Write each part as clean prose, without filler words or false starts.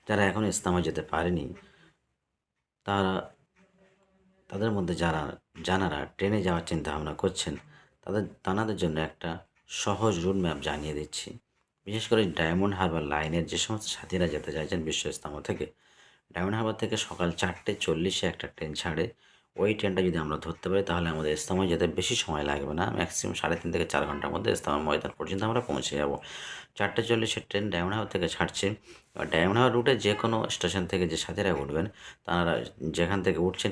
যারা এখনও ইস্তামা যেতে পারেনি তারা তাদের মধ্যে যারা ট্রেনে যাওয়ার চিন্তা ভাবনা করছেন তাদের জন্য একটা সহজ রুট ম্যাপ জানিয়ে দিচ্ছি। বিশেষ করে ডায়মন্ড হারবার লাইনের যে সমস্ত সাথীরা যেতে চাইছেন বিশ্ব ইস্তামা থেকে, ডায়মন্ড হারবার থেকে সকাল 4:40-এ একটা ট্রেন ছাড়ে। ওই ট্রেনটা যদি আমরা ধরতে পারি তাহলে আমাদের ইস্তামায় যেতে বেশি সময় লাগবে না, ম্যাক্সিমাম 3.5 থেকে 4 ঘন্টার মধ্যে ইস্তামা ময়দান পর্যন্ত আমরা পৌঁছে যাব। 4:40-এর ট্রেন ডায়মন্ড হারবার থেকে ছাড়ছে। এবার ডায়মন্ড হারবার রুটে যে কোনো স্টেশন থেকে যে সাথীরা উঠবেন, তারা যেখান থেকে উঠছেন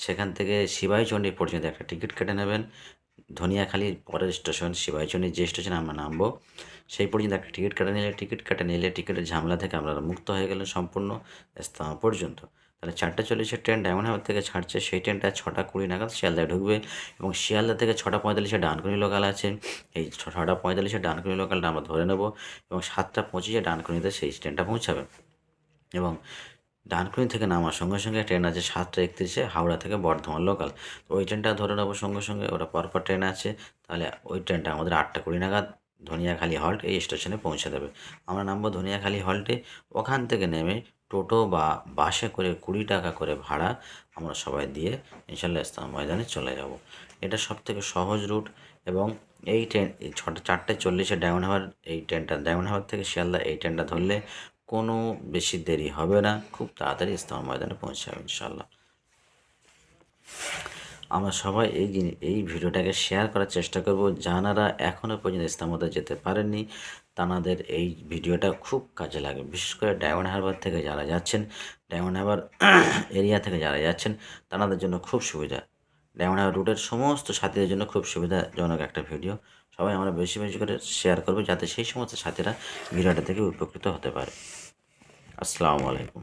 সেখান থেকে সিপাহীচণ্ডী পর্যন্ত একটা টিকিট কেটে নেবেন। ধনিয়াখালীর পরের স্টেশন সিপাহীচণ্ডী, যে স্টেশনে আমরা নামবো সেই পর্যন্ত একটা টিকিট কেটে নিলে টিকিটের ঝামেলা থেকে আপনারা মুক্ত হয়ে গেলেন সম্পূর্ণ ইস্তামা পর্যন্ত। তাহলে 4:40-এর ট্রেন ডায়মন্ড হারবার থেকে ছাড়ছে, সেই ট্রেনটা 6:20 নাগাদ শিয়ালদায় ঢুকবে এবং শিয়ালদা থেকে 6:45-এ ডানকুনি লোকাল আছে। এই 6:45-এ ডানকুনি লোকালটা আমরা ধরে নেব এবং 7:25-এ ডানকুনিতে সেই ট্রেনটা পৌঁছাবে। এবং ডানকুনি থেকে নামার সঙ্গে সঙ্গে ট্রেন আছে 7:31-এ হাওড়া থেকে বর্ধমান লোকাল। তো ওই ট্রেনটা ধরে নেবো সঙ্গে সঙ্গে, ওটা পরপর ট্রেন আছে। তাহলে ওই ট্রেনটা আমাদের 8:20 নাগাদ ধনিয়াখালী হল্ট এই স্টেশনে পৌঁছে দেবে। আমরা নামবো ধনিয়াখালী হল্টে। ওখান থেকে নেমে টোটো বা বাসে করে 20 টাকা করে ভাড়া আমরা সবাই দিয়ে ইনশাল্লাহ ইস্তামা ময়দানে চলে যাব। এটা সবথেকে সহজ রুট এবং এই ট্রেন 4:40-এ ডায়মন্ড হারবার, এই ট্রেনটা ডায়মন্ড হারবার থেকে শিয়ালদা, এই ট্রেনটা ধরলে কোনো বেশি দেরি হবে না, খুব তাড়াতাড়ি ইস্তামা ময়দানে পৌঁছে যাবে ইনশাল্লাহ। আমরা সবাই এই ভিডিওটাকে শেয়ার করার চেষ্টা করব। যারা এখনও পর্যন্ত ইস্তামাতে যেতে পারেননি তাদের এই ভিডিওটা খুব কাজে লাগবে। বিশেষ করে ডায়মন্ড হারবার থেকে যারা যাচ্ছেন, ডায়মন্ড হারবার এরিয়া থেকে যারা যাচ্ছেন তাদের জন্য খুব সুবিধা। ডায়মন্ড হারবার রুটের সমস্ত সাথীদের জন্য খুব সুবিধাজনক একটা ভিডিও। সবাই আমরা বেশি বেশি করে শেয়ার করবো যাতে সেই সমস্ত সাথীরা ভিডিওটা থেকে উপকৃত হতে পারে। আসসালামু আলাইকুম।